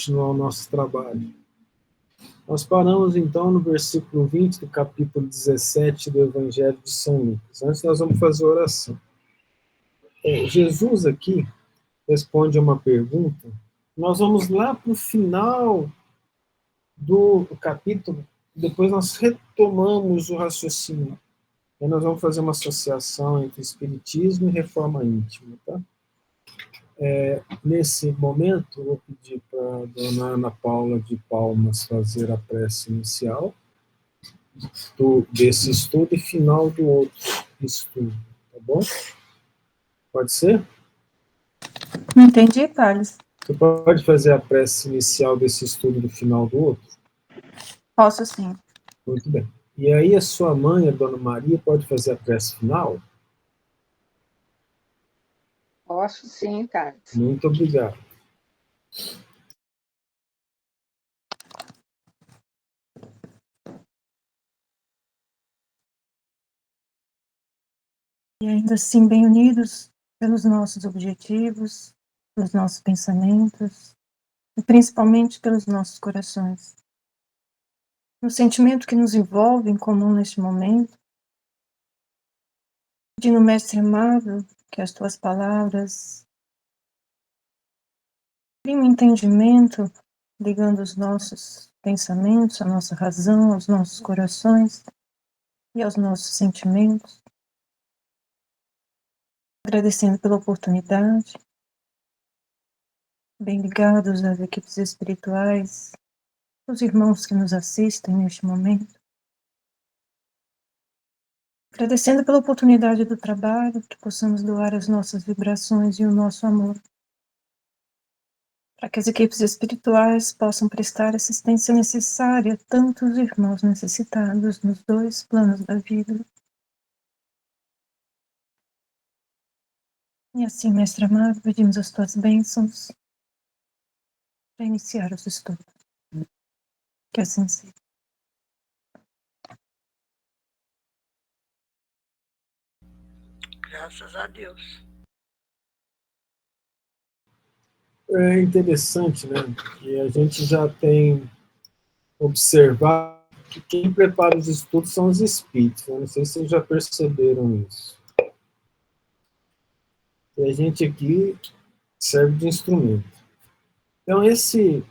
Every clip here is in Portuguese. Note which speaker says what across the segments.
Speaker 1: continuar o nosso trabalho. Nós paramos, então, no versículo 20 do capítulo 17 do Evangelho de São Lucas. Antes, nós vamos fazer oração. Jesus aqui responde a uma pergunta. Nós vamos lá para o final do capítulo, depois nós retomamos o raciocínio. Aí nós vamos fazer uma associação entre Espiritismo e Reforma Íntima, tá? Nesse momento, eu vou pedir para a dona Ana Paula de Palmas fazer a prece inicial desse estudo e final do outro estudo, tá bom? Pode ser?
Speaker 2: Não entendi, Thales.
Speaker 1: Você pode fazer a prece inicial desse estudo do final do outro?
Speaker 2: Posso sim.
Speaker 1: Muito bem. E aí a sua mãe, a dona Maria, pode fazer a prece final?
Speaker 3: Posso sim, Thales.
Speaker 1: Muito obrigado.
Speaker 2: E ainda assim, bem unidos pelos nossos objetivos, pelos nossos pensamentos, e principalmente pelos nossos corações. O sentimento que nos envolve em comum neste momento, pedindo, Mestre amado, que as tuas palavras criem um entendimento, ligando os nossos pensamentos, a nossa razão, aos nossos corações e aos nossos sentimentos. Agradecendo pela oportunidade, bem ligados às equipes espirituais, os irmãos que nos assistem neste momento. Agradecendo pela oportunidade do trabalho, que possamos doar as nossas vibrações e o nosso amor, para que as equipes espirituais possam prestar assistência necessária a tantos irmãos necessitados nos dois planos da vida. E assim, Mestre amado, pedimos as tuas bênçãos para iniciar os estudos. Que assim seja.
Speaker 3: Graças a Deus.
Speaker 1: É interessante, né? Que a gente já tem observado que quem prepara os estudos são os espíritos. Eu não sei se vocês já perceberam isso. E a gente aqui serve de instrumento. Então, esse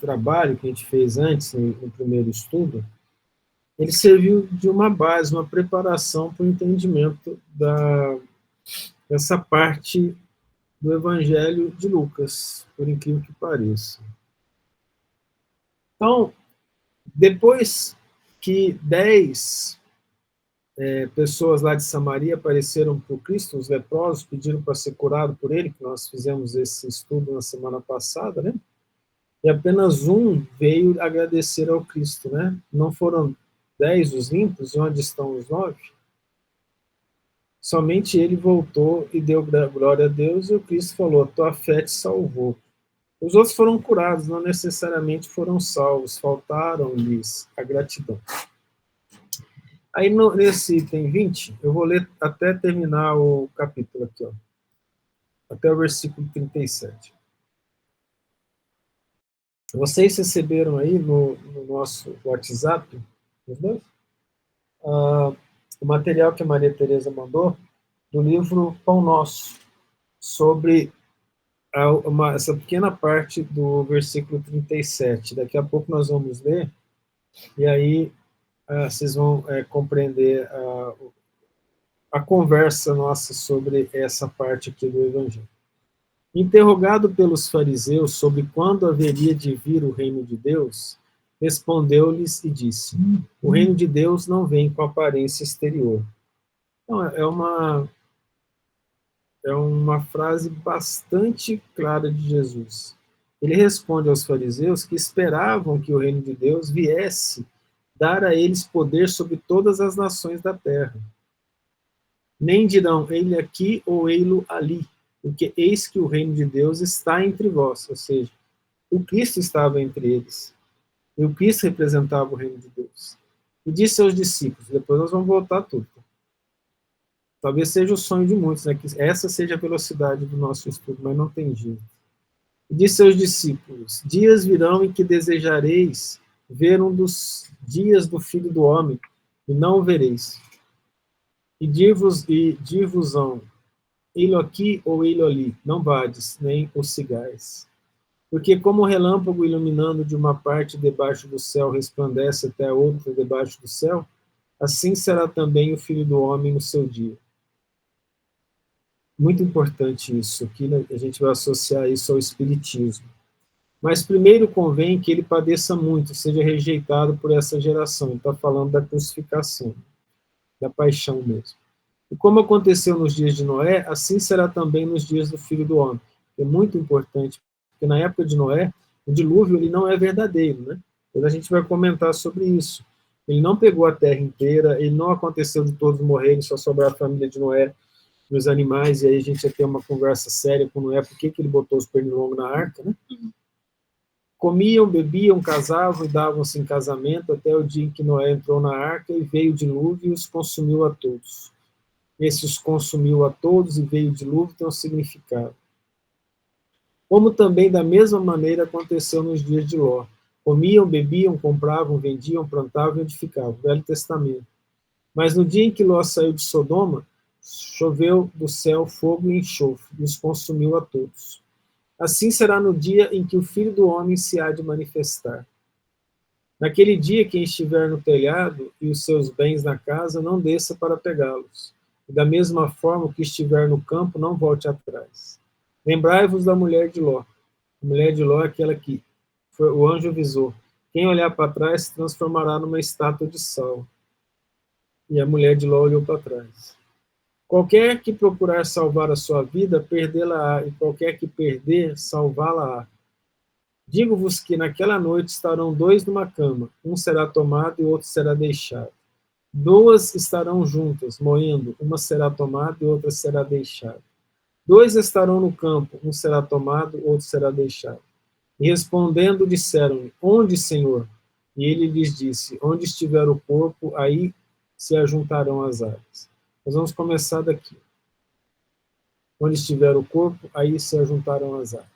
Speaker 1: trabalho que a gente fez antes, no primeiro estudo, ele serviu de uma base, uma preparação para o entendimento dessa parte do Evangelho de Lucas, por incrível que pareça. Então, depois que 10 pessoas lá de Samaria apareceram para o Cristo, os leprosos, pediram para ser curado por ele, que nós fizemos esse estudo na semana passada, né? E apenas um veio agradecer ao Cristo, né? Não foram 10 os limpos, e onde estão os 9? Somente ele voltou e deu glória a Deus, e o Cristo falou, tua fé te salvou. Os outros foram curados, não necessariamente foram salvos, faltaram-lhes a gratidão. Aí, nesse item 20, eu vou ler até terminar o capítulo aqui, ó, até o versículo 37. Vocês receberam aí no nosso WhatsApp, o material que a Maria Tereza mandou, do livro Pão Nosso, sobre essa pequena parte do versículo 37. Daqui a pouco nós vamos ler, e aí vocês vão compreender a conversa nossa sobre essa parte aqui do Evangelho. Interrogado pelos fariseus sobre quando haveria de vir o reino de Deus, respondeu-lhes e disse, o reino de Deus não vem com aparência exterior. Então, é uma frase bastante clara de Jesus. Ele responde aos fariseus que esperavam que o reino de Deus viesse dar a eles poder sobre todas as nações da terra. Nem dirão, ele aqui ou ele ali, porque eis que o reino de Deus está entre vós, ou seja, o Cristo estava entre eles, e o Cristo representava o reino de Deus. E disse aos discípulos, depois nós vamos voltar tudo. Talvez seja o sonho de muitos, né, que essa seja a velocidade do nosso estudo, mas não tem jeito. E disse aos discípulos: dias virão em que desejareis ver um dos dias do Filho do Homem, e não o vereis. E dir-vos-ão, ei-lo aqui ou ei-lo ali, não vades, nem o sigais. Porque como o relâmpago iluminando de uma parte debaixo do céu resplandece até a outra debaixo do céu, assim será também o Filho do Homem no seu dia. Muito importante isso, aqui a gente vai associar isso ao Espiritismo. Mas primeiro convém que ele padeça muito, seja rejeitado por essa geração. Ele está falando da crucificação, da paixão mesmo. E como aconteceu nos dias de Noé, assim será também nos dias do Filho do Homem. É muito importante, porque na época de Noé, o dilúvio ele não é verdadeiro, né? Depois a gente vai comentar sobre isso. Ele não pegou a terra inteira, ele não aconteceu de todos morrerem, só sobrar a família de Noé e os animais, e aí a gente ia ter uma conversa séria com Noé, por que ele botou os pernilongos na arca, né? Comiam, bebiam, casavam e davam-se em casamento até o dia em que Noé entrou na arca e veio o dilúvio e os consumiu a todos. Esse os consumiu a todos e veio o dilúvio tem um significado. Como também da mesma maneira aconteceu nos dias de Ló. Comiam, bebiam, compravam, vendiam, plantavam e edificavam. Velho Testamento. Mas no dia em que Ló saiu de Sodoma, choveu do céu fogo e enxofre e os consumiu a todos. Assim será no dia em que o Filho do Homem se há de manifestar. Naquele dia, quem estiver no telhado e os seus bens na casa, não desça para pegá-los. E da mesma forma, o que estiver no campo, não volte atrás. Lembrai-vos da mulher de Ló. A mulher de Ló é aquela que o anjo avisou. Quem olhar para trás se transformará numa estátua de sal. E a mulher de Ló olhou para trás. Qualquer que procurar salvar a sua vida, perdê-la-á, e qualquer que perder, salvá-la-á. Digo-vos que naquela noite estarão dois numa cama, um será tomado e o outro será deixado. Duas estarão juntas, moendo, uma será tomada e outra será deixada. Dois estarão no campo, um será tomado, o outro será deixado. E respondendo, disseram-lhe, onde, Senhor? E ele lhes disse, onde estiver o corpo, aí se ajuntarão as águas. Nós vamos começar daqui. Onde estiver o corpo, aí se ajuntarão as águas.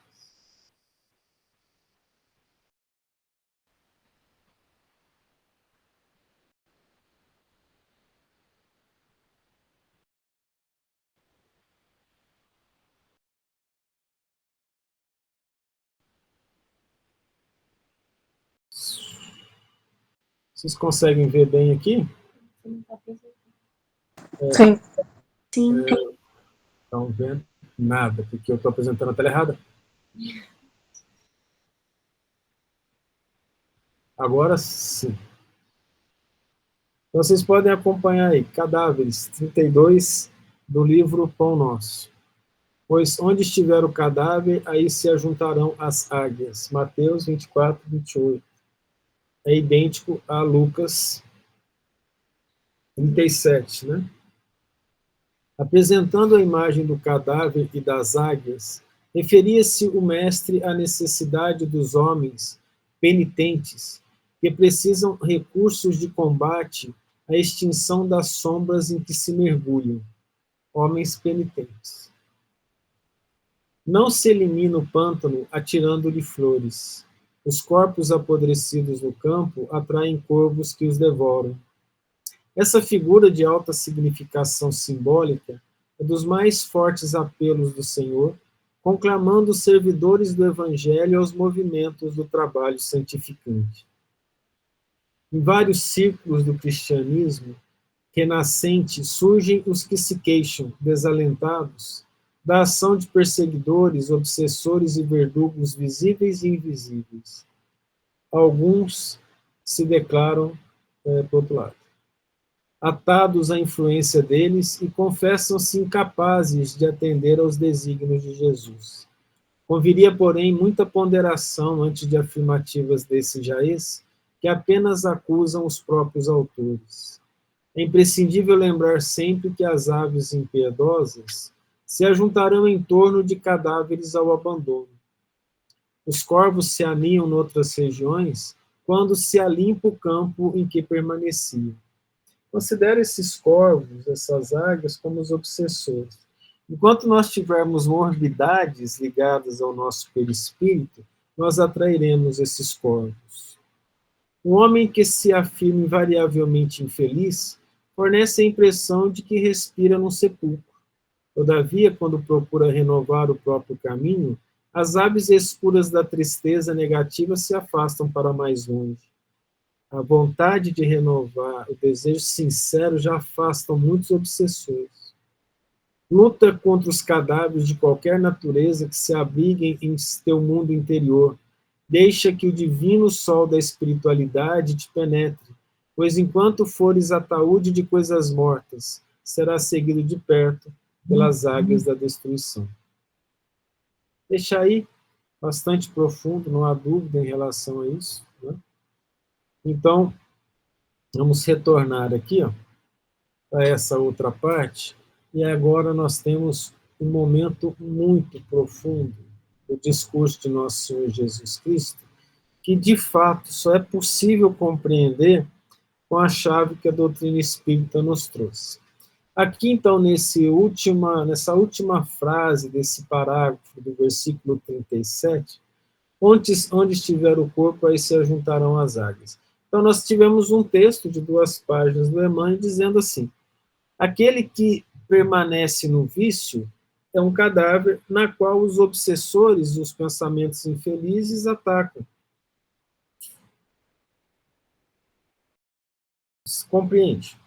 Speaker 1: Vocês conseguem ver bem aqui?
Speaker 2: Sim.
Speaker 4: Sim.
Speaker 1: Estão vendo? Nada, porque eu estou apresentando a tela errada. Agora sim. Então, vocês podem acompanhar aí, Cadáveres, 32, do livro Pão Nosso. Pois onde estiver o cadáver, aí se ajuntarão as águias. Mateus 24, 28. É idêntico a Lucas 37, né? Apresentando a imagem do cadáver e das águias, referia-se o mestre à necessidade dos homens penitentes, que precisam recursos de combate à extinção das sombras em que se mergulham. Homens penitentes. Não se elimina o pântano atirando-lhe flores. Os corpos apodrecidos no campo atraem corvos que os devoram. Essa figura de alta significação simbólica é dos mais fortes apelos do Senhor, conclamando os servidores do Evangelho aos movimentos do trabalho santificante. Em vários círculos do cristianismo renascente surgem os que se queixam, desalentados, da ação de perseguidores, obsessores e verdugos visíveis e invisíveis. Alguns se declaram, do outro lado, atados à influência deles e confessam-se incapazes de atender aos desígnios de Jesus. Conviria, porém, muita ponderação antes de afirmativas desse jaez, que apenas acusam os próprios autores. É imprescindível lembrar sempre que as aves impiedosas se ajuntarão em torno de cadáveres ao abandono. Os corvos se aninham noutras regiões quando se alimpa o campo em que permaneciam. Considere esses corvos, essas águias, como os obsessores. Enquanto nós tivermos morbidades ligadas ao nosso perispírito, nós atrairemos esses corpos. Um homem que se afirma invariavelmente infeliz fornece a impressão de que respira num sepulcro. Todavia, quando procura renovar o próprio caminho, as aves escuras da tristeza negativa se afastam para mais longe. A vontade de renovar, o desejo sincero já afastam muitos obsessores. Luta contra os cadáveres de qualquer natureza que se abriguem em teu mundo interior. Deixa que o divino sol da espiritualidade te penetre, pois enquanto fores ataúde de coisas mortas, será seguido de perto pelas águias da destruição. Deixa aí, bastante profundo, não há dúvida em relação a isso, né? Então, vamos retornar aqui, ó, para essa outra parte, e agora nós temos um momento muito profundo do discurso de nosso Senhor Jesus Cristo, que de fato só é possível compreender com a chave que a doutrina espírita nos trouxe. Aqui, então, nessa última frase desse parágrafo do versículo 37, onde estiver o corpo, aí se ajuntarão as águias. Então, nós tivemos um texto de 2 páginas do Emmanuel dizendo assim: aquele que permanece no vício é um cadáver na qual os obsessores e os pensamentos infelizes atacam. Compreende?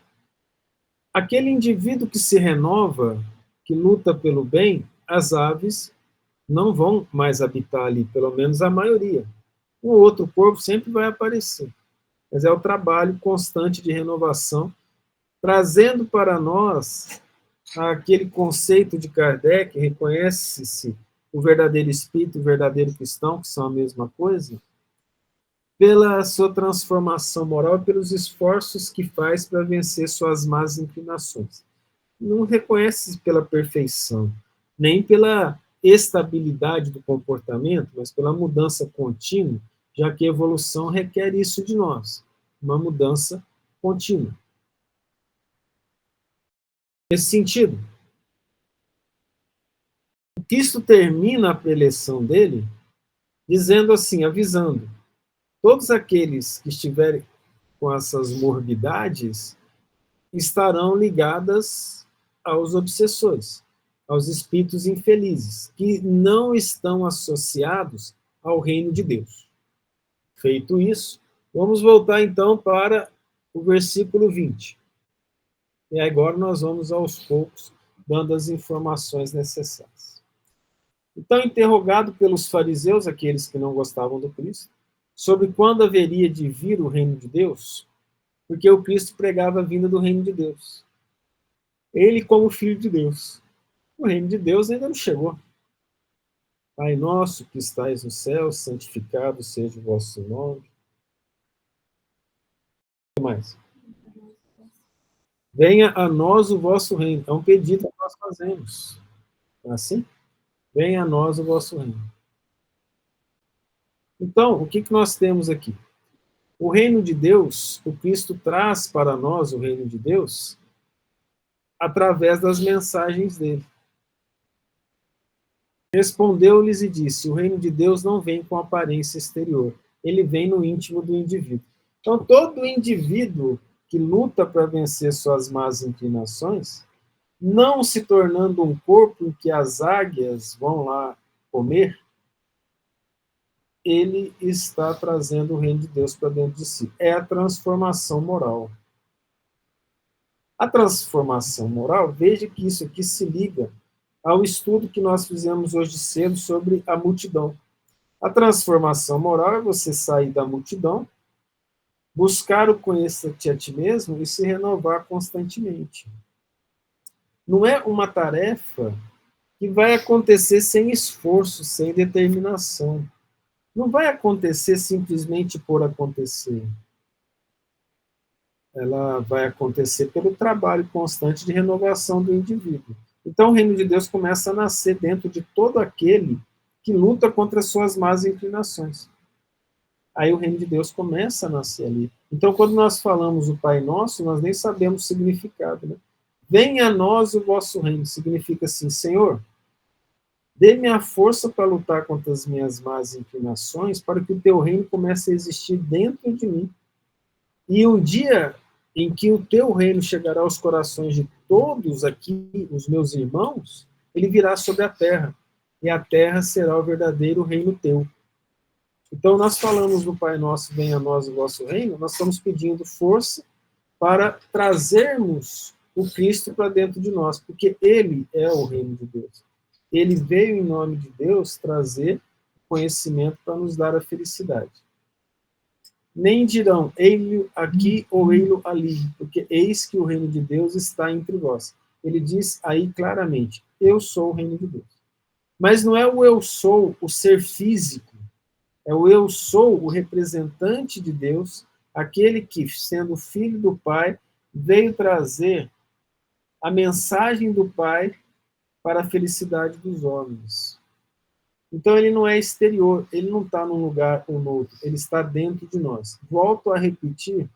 Speaker 1: Aquele indivíduo que se renova, que luta pelo bem, as aves não vão mais habitar ali, pelo menos a maioria. O outro corpo sempre vai aparecer, mas é o trabalho constante de renovação, trazendo para nós aquele conceito de Kardec, reconhece-se o verdadeiro espírito e o verdadeiro cristão, que são a mesma coisa, pela sua transformação moral e pelos esforços que faz para vencer suas más inclinações. Não reconhece pela perfeição, nem pela estabilidade do comportamento, mas pela mudança contínua, já que a evolução requer isso de nós, uma mudança contínua. Nesse sentido, o Cristo termina a preleção dele dizendo assim, avisando: todos aqueles que estiverem com essas morbidades estarão ligadas aos obsessores, aos espíritos infelizes, que não estão associados ao reino de Deus. Feito isso, vamos voltar então para o versículo 20. E agora nós vamos aos poucos dando as informações necessárias. Então, interrogado pelos fariseus, aqueles que não gostavam do Cristo, sobre quando haveria de vir o reino de Deus, porque o Cristo pregava a vinda do reino de Deus. Ele como filho de Deus. O reino de Deus ainda não chegou. Pai nosso que estais no céu, santificado seja o vosso nome. O que mais? Venha a nós o vosso reino. É um pedido que nós fazemos. Não é assim? Venha a nós o vosso reino. Então, o que nós temos aqui? O reino de Deus, o Cristo traz para nós o reino de Deus através das mensagens dele. Respondeu-lhes e disse: o reino de Deus não vem com aparência exterior, ele vem no íntimo do indivíduo. Então, todo indivíduo que luta para vencer suas más inclinações, não se tornando um corpo em que as águias vão lá comer, ele está trazendo o reino de Deus para dentro de si. É a transformação moral. A transformação moral, veja que isso aqui se liga ao estudo que nós fizemos hoje cedo sobre a multidão. A transformação moral é você sair da multidão, buscar o conhecer-te a ti mesmo e se renovar constantemente. Não é uma tarefa que vai acontecer sem esforço, sem determinação. Não vai acontecer simplesmente por acontecer. Ela vai acontecer pelo trabalho constante de renovação do indivíduo. Então, o reino de Deus começa a nascer dentro de todo aquele que luta contra as suas más inclinações. Aí o reino de Deus começa a nascer ali. Então, quando nós falamos o Pai Nosso, nós nem sabemos o significado, né? Venha a nós o vosso reino. Significa assim, Senhor, dê-me a força para lutar contra as minhas más inclinações, para que o teu reino comece a existir dentro de mim. E um dia em que o teu reino chegará aos corações de todos aqui, os meus irmãos, ele virá sobre a terra, e a terra será o verdadeiro reino teu. Então, nós falamos no Pai Nosso, venha a nós o vosso reino, nós estamos pedindo força para trazermos o Cristo para dentro de nós, porque ele é o reino de Deus. Ele veio em nome de Deus trazer conhecimento para nos dar a felicidade. Nem dirão, ei-lo aqui ou ei-lo ali, porque eis que o reino de Deus está entre vós. Ele diz aí claramente, eu sou o reino de Deus. Mas não é o eu sou, o ser físico, é o eu sou, o representante de Deus, aquele que, sendo filho do Pai, veio trazer a mensagem do Pai para a felicidade dos homens. Então ele não é exterior, ele não está num lugar ou no outro, ele está dentro de nós. Volto a repetir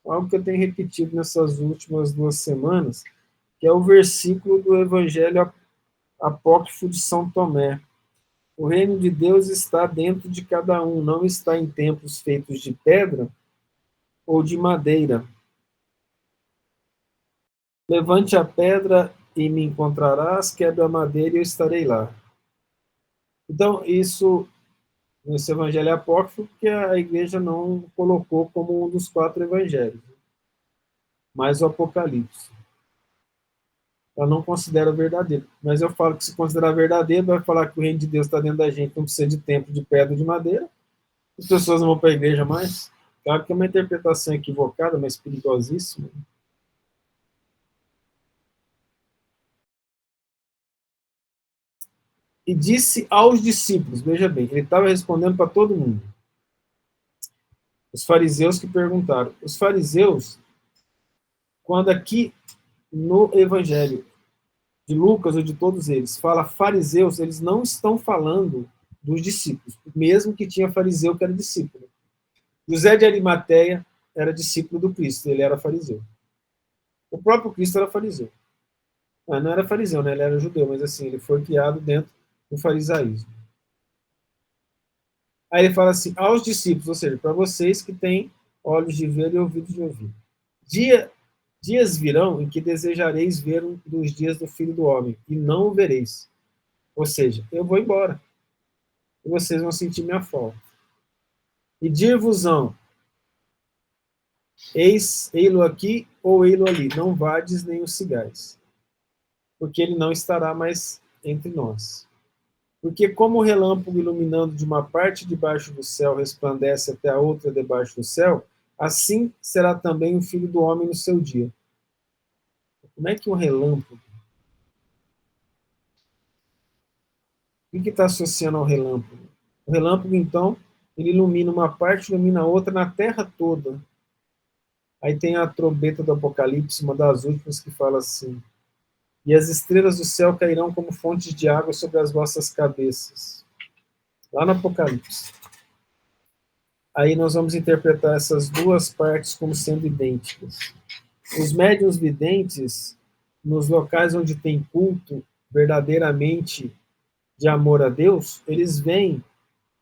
Speaker 1: algo que eu tenho repetido nessas últimas 2 semanas, que é o versículo do Evangelho Apócrifo de São Tomé. O reino de Deus está dentro de cada um, não está em templos feitos de pedra ou de madeira. Levante a pedra e me encontrarás, quebre a madeira e eu estarei lá. Então, isso, nesse evangelho apócrifo, que a igreja não colocou como um dos 4 evangelhos, mas o Apocalipse. Ela não considera verdadeiro. Mas eu falo que se considerar verdadeiro, vai falar que o reino de Deus está dentro da gente, não precisa de templo de pedra ou de madeira, as pessoas não vão para a igreja mais. Claro que é uma interpretação equivocada, mas perigosíssima. E disse aos discípulos, veja bem, ele estava respondendo para todo mundo. Os fariseus que perguntaram. Os fariseus, quando aqui no Evangelho de Lucas ou de todos eles, fala fariseus, eles não estão falando dos discípulos, mesmo que tinha fariseu que era discípulo. José de Arimateia era discípulo do Cristo, ele era fariseu. O próprio Cristo era fariseu. Não era fariseu, né? Ele era judeu, mas assim, ele foi criado dentro do farisaísmo. Aí ele fala assim, aos discípulos, ou seja, para vocês que têm olhos de ver e ouvidos de ouvir. Dias virão em que desejareis ver um dos dias do Filho do Homem, e não o vereis. Ou seja, eu vou embora. E vocês vão sentir minha falta. E dir-vos-ão, ei-lo aqui ou ei-lo ali, não vades nem o sigais, porque ele não estará mais entre nós. Porque como o relâmpago iluminando de uma parte debaixo do céu resplandece até a outra debaixo do céu, assim será também o Filho do Homem no seu dia. Como é que um relâmpago? O que está associando ao relâmpago? O relâmpago, então, ele ilumina uma parte, ilumina a outra na terra toda. Aí tem a trombeta do Apocalipse, uma das últimas, que fala assim, e as estrelas do céu cairão como fontes de água sobre as vossas cabeças. Lá no Apocalipse. Aí nós vamos interpretar essas 2 partes como sendo idênticas. Os médiuns videntes, nos locais onde tem culto verdadeiramente de amor a Deus, eles veem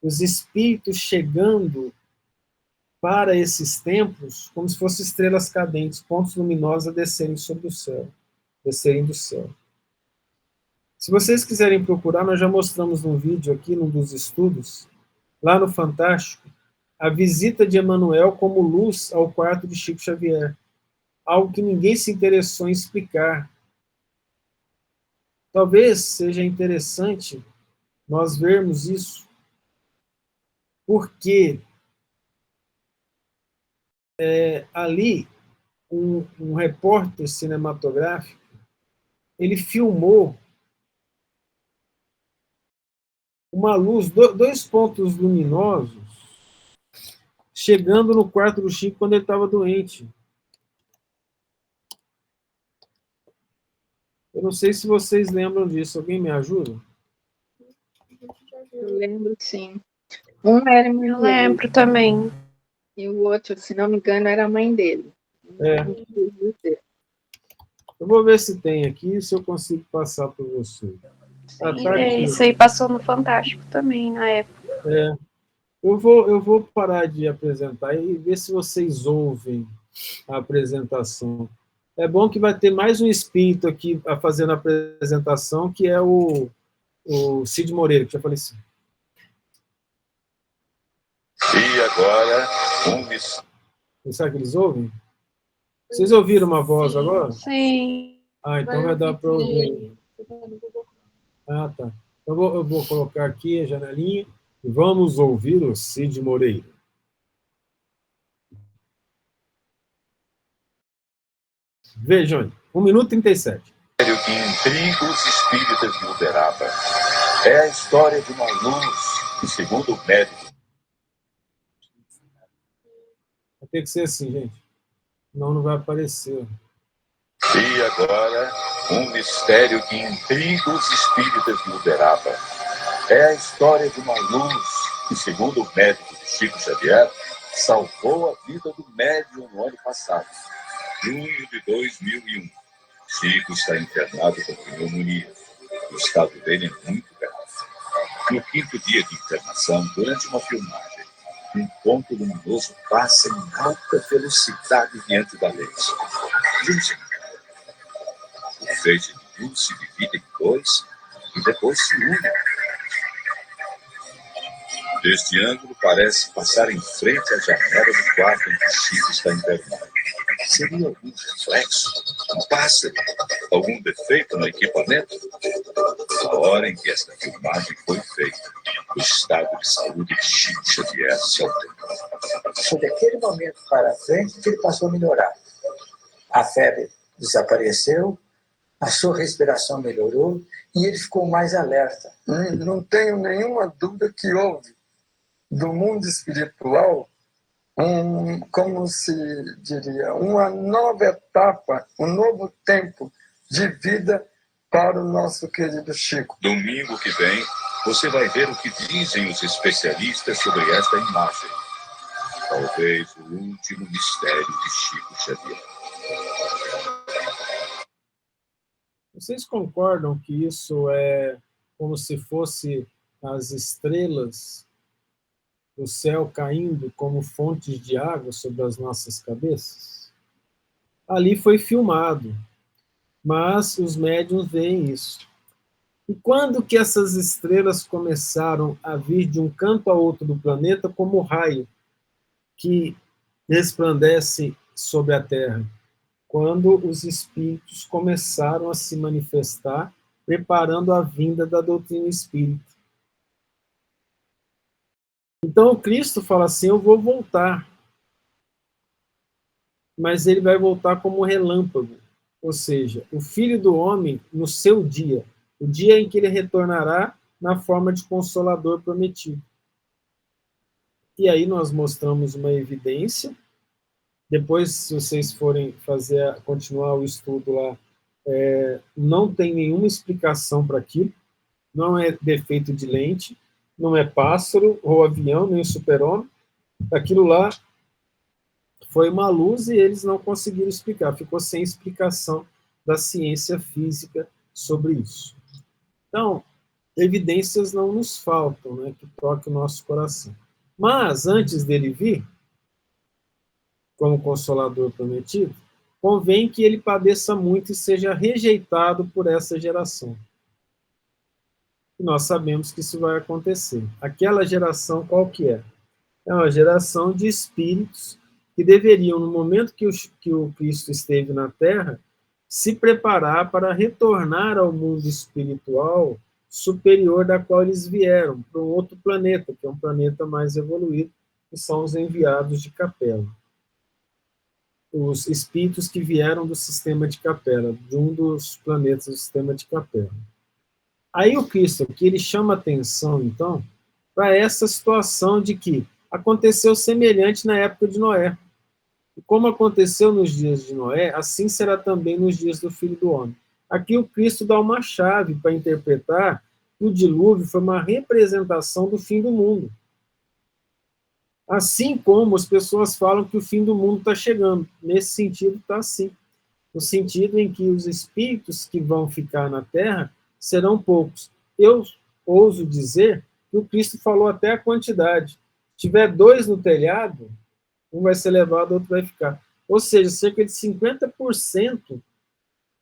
Speaker 1: os espíritos chegando para esses templos como se fossem estrelas cadentes, pontos luminosos a descerem sobre o céu, descerem do céu. Se vocês quiserem procurar, nós já mostramos num vídeo aqui, num dos estudos, lá no Fantástico, a visita de Emmanuel como luz ao quarto de Chico Xavier. Algo que ninguém se interessou em explicar. Talvez seja interessante nós vermos isso, porque ali um repórter cinematográfico, ele filmou uma luz, 2 pontos luminosos, chegando no quarto do Chico quando ele estava doente. Eu não sei se vocês lembram disso. Alguém me ajuda?
Speaker 3: Eu lembro, sim. Um era irmão
Speaker 4: Eu lembro também.
Speaker 3: e o outro, se não me engano, era a mãe dele.
Speaker 1: É. Eu vou ver se tem aqui, se eu consigo passar para você.
Speaker 3: Sim,
Speaker 1: tá aqui.
Speaker 3: isso aí passou no Fantástico também, na época.
Speaker 1: Eu vou parar de apresentar e ver se vocês ouvem a apresentação. É bom que vai ter mais um espírito aqui fazendo a apresentação, que é o Cid Moreira, que já faleceu.
Speaker 4: E agora,
Speaker 1: Será que eles ouvem? Vocês ouviram uma voz agora?
Speaker 3: Sim.
Speaker 1: Então vai dar para ouvir. Tá. Eu vou colocar aqui a janelinha e vamos ouvir o Cid Moreira. Vejam, 1 minuto e 37.
Speaker 4: Que intriga os espíritas de Uberaba. É a história de uma luz que, segundo o médico...
Speaker 1: Vai ter que ser assim, gente. Senão não vai aparecer.
Speaker 4: E agora, um mistério que intriga os espíritas de Uberaba. É a história de uma luz que, segundo o médico Chico Xavier, salvou a vida do médium no ano passado, junho de 2001. Chico está internado com pneumonia. O estado dele é muito grave. No 5º dia de internação, durante uma filmagem, um ponto luminoso passa em alta velocidade diante da lente. O feixe de luz se divide em 2 e depois se une. Deste ângulo parece passar em frente à janela do quarto em que Chico está internado. Seria algum reflexo? Um pássaro? Algum defeito no equipamento? Na hora em que esta filmagem foi feita, o estado de saúde de Chico Xavier se alterou.
Speaker 5: Foi daquele momento para frente que ele passou a melhorar. A febre desapareceu, a sua respiração melhorou e ele ficou mais alerta.
Speaker 6: Não tenho nenhuma dúvida que houve do mundo espiritual, como se diria, uma nova etapa, um novo tempo de vida para o nosso querido Chico.
Speaker 4: Domingo que vem, você vai ver o que dizem os especialistas sobre esta imagem. Talvez o último mistério de Chico Xavier.
Speaker 1: Vocês concordam que isso é como se fosse as estrelas do céu caindo como fontes de água sobre as nossas cabeças? Ali foi filmado, mas os médiuns veem isso. E quando que essas estrelas começaram a vir de um canto a outro do planeta como raio que resplandece sobre a Terra? Quando os espíritos começaram a se manifestar, preparando a vinda da doutrina espírita. Então o Cristo fala assim, eu vou voltar. Mas ele vai voltar como relâmpago. Ou seja, o Filho do Homem no seu dia, o dia em que ele retornará na forma de Consolador prometido. E aí nós mostramos uma evidência. Depois, se vocês forem continuar o estudo lá, não tem nenhuma explicação para aquilo. Não é defeito de lente, não é pássaro ou avião, nem super-homem. Aquilo lá foi uma luz e eles não conseguiram explicar. Ficou sem explicação da ciência física sobre isso. Então, evidências não nos faltam, né, que toquem o nosso coração. Mas, antes dele vir, como Consolador prometido, convém que ele padeça muito e seja rejeitado por essa geração. E nós sabemos que isso vai acontecer. Aquela geração qual que é? É uma geração de espíritos que deveriam, no momento que o Cristo esteve na Terra, se preparar para retornar ao mundo espiritual superior da qual eles vieram, para um outro planeta, que é um planeta mais evoluído, que são os enviados de Capela. Os espíritos que vieram do sistema de Capela, de um dos planetas do sistema de Capela. Aí o Cristo aqui, ele chama atenção, então, para essa situação de que aconteceu semelhante na época de Noé. E como aconteceu nos dias de Noé, assim será também nos dias do Filho do Homem. Aqui o Cristo dá uma chave para interpretar que o dilúvio foi uma representação do fim do mundo. Assim como as pessoas falam que o fim do mundo está chegando. Nesse sentido, está assim. no sentido em que os espíritos que vão ficar na Terra serão poucos. Eu ouso dizer que o Cristo falou até a quantidade. Se tiver 2 no telhado, um vai ser levado, outro vai ficar. Ou seja, cerca de 50%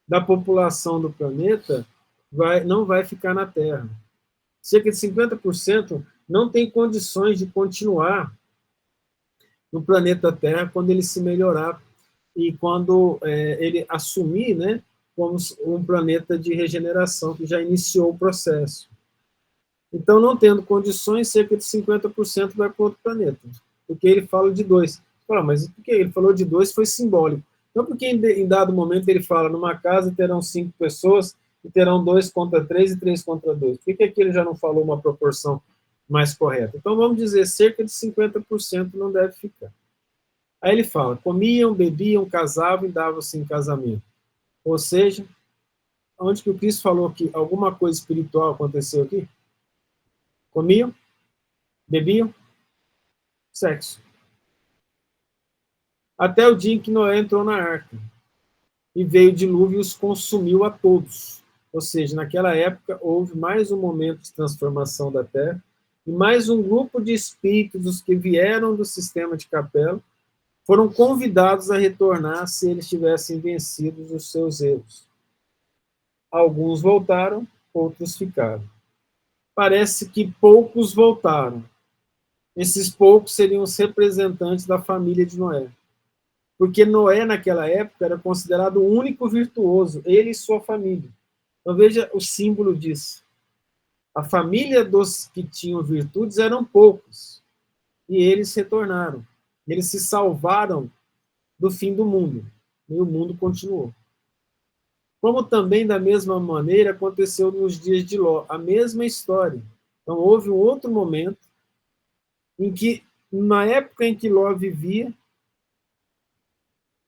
Speaker 1: da população do planeta não vai ficar na Terra. Cerca de 50% não tem condições de continuar no planeta Terra quando ele se melhorar e quando ele assumir, né, como um planeta de regeneração que já iniciou o processo. Então, não tendo condições, cerca de 50% vai para outro planeta, porque ele fala de 2. Fala, mas por que ele falou de 2 foi simbólico? Não porque em dado momento ele fala, numa casa terão 5 pessoas, e terão 2 contra 3 e 3 contra 2. Por que aqui ele já não falou uma proporção mais correta? Então, vamos dizer, cerca de 50% não deve ficar. Aí ele fala, comiam, bebiam, casavam e davam-se em casamento. Ou seja, onde que o Cristo falou que alguma coisa espiritual aconteceu aqui? Comiam, bebiam, sexo. Até o dia em que Noé entrou na arca. E veio o dilúvio e os consumiu a todos. Ou seja, naquela época houve mais um momento de transformação da Terra e mais um grupo de espíritos, os que vieram do sistema de Capela, foram convidados a retornar se eles tivessem vencido os seus erros. Alguns voltaram, outros ficaram. Parece que poucos voltaram. Esses poucos seriam os representantes da família de Noé. Porque Noé, naquela época, era considerado o único virtuoso, ele e sua família. Então, veja o símbolo disso. A família dos que tinham virtudes eram poucos, e eles retornaram. Eles se salvaram do fim do mundo, e o mundo continuou. Como também, da mesma maneira, aconteceu nos dias de Ló, a mesma história. Então, houve um outro momento em que, na época em que Ló vivia,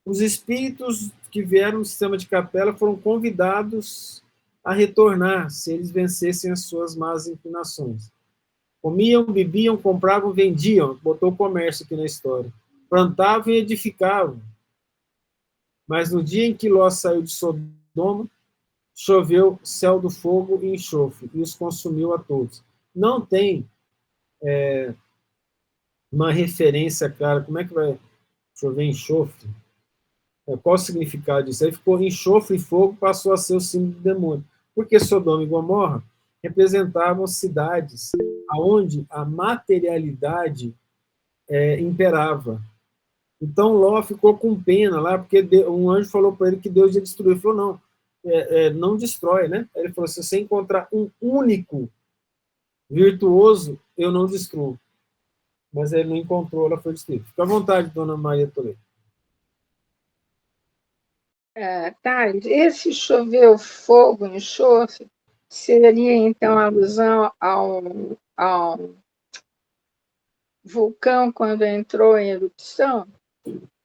Speaker 1: os espíritos que vieram do sistema de Capela foram convidados a retornar, se eles vencessem as suas más inclinações. Comiam, bebiam, compravam, vendiam, botou o comércio aqui na história. Plantavam e edificavam. Mas no dia em que Ló saiu de Sodoma, choveu céu do fogo e enxofre, e os consumiu a todos. Não tem uma referência clara, como é que vai chover enxofre? Qual o significado disso? Aí ficou enxofre e fogo, passou a ser o símbolo do demônio. Porque Sodoma e Gomorra representavam cidades onde a materialidade imperava. Então Ló ficou com pena lá, porque um anjo falou para ele que Deus ia destruir. Ele falou, não, não destrói, né? Ele falou, se você encontrar um único virtuoso, eu não destruo. Mas ele não encontrou, ela foi destruída. Fica à vontade, dona Maria Toledo.
Speaker 7: Tá, esse choveu fogo, enxofre, seria então alusão ao vulcão quando entrou em erupção?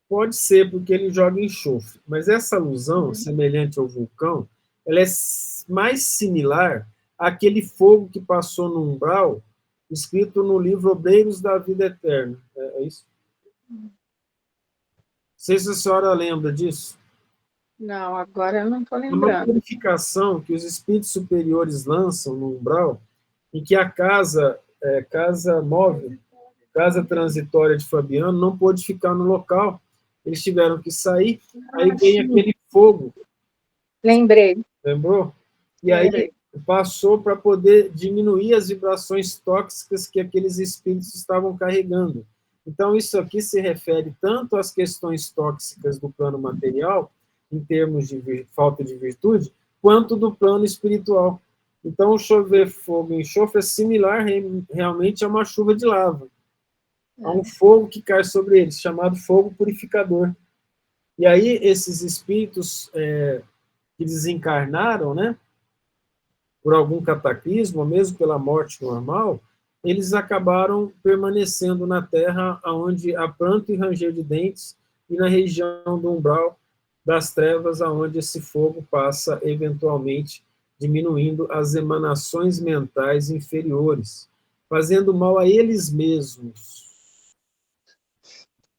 Speaker 1: Pode ser, porque ele joga enxofre. Mas essa alusão, semelhante ao vulcão, ela é mais similar àquele fogo que passou no umbral, escrito no livro Obreiros da Vida Eterna. É isso? Não sei se a senhora lembra disso.
Speaker 7: Não, agora eu não estou
Speaker 1: É uma
Speaker 7: lembrando.
Speaker 1: purificação que os espíritos superiores lançam no umbral, em que a casa móvel, casa transitória de Fabiano, não pôde ficar no local. Eles tiveram que sair, aí vem aquele fogo.
Speaker 7: Lembrei.
Speaker 1: Lembrou? E aí passou para poder diminuir as vibrações tóxicas que aqueles espíritos estavam carregando. Então, isso aqui se refere tanto às questões tóxicas do plano material, em termos de falta de virtude, quanto do plano espiritual. Então, o chover fogo e enxofre é similar realmente a uma chuva de lava. Há um fogo que cai sobre eles, chamado fogo purificador. E aí, esses espíritos que desencarnaram, né, por algum cataclismo, ou mesmo pela morte normal, eles acabaram permanecendo na Terra, onde há pranto e ranger de dentes, e na região do umbral das trevas, aonde esse fogo passa, eventualmente, diminuindo as emanações mentais inferiores, fazendo mal a eles mesmos.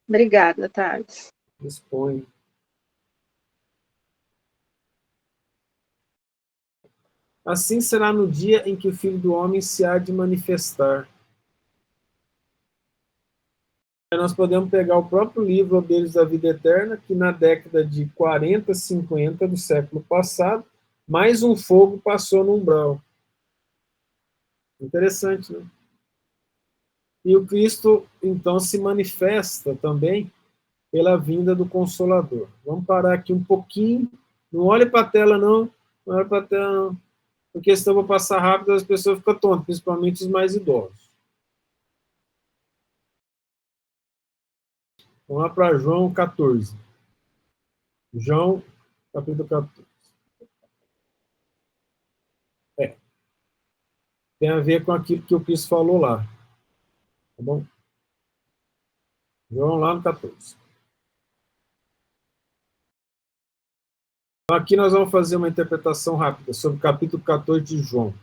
Speaker 7: Obrigada, Thales.
Speaker 1: Disponho. Assim será no dia em que o Filho do Homem se há de manifestar. Nós podemos pegar o próprio livro Obreiros da Vida Eterna, que na década de 40, 50 do século passado, mais um fogo passou no umbral. Interessante, né? E o Cristo, então, se manifesta também pela vinda do Consolador. Vamos parar aqui um pouquinho. Não olhe para a tela, não. Não olhe para a tela, não. Porque senão eu vou passar rápido e as pessoas ficam tontas, principalmente os mais idosos. Vamos lá para João 14. João, capítulo 14. Tem a ver com aquilo que o Cristo falou lá. Tá bom? João lá no 14. Então, aqui nós vamos fazer uma interpretação rápida sobre o capítulo 14 de João.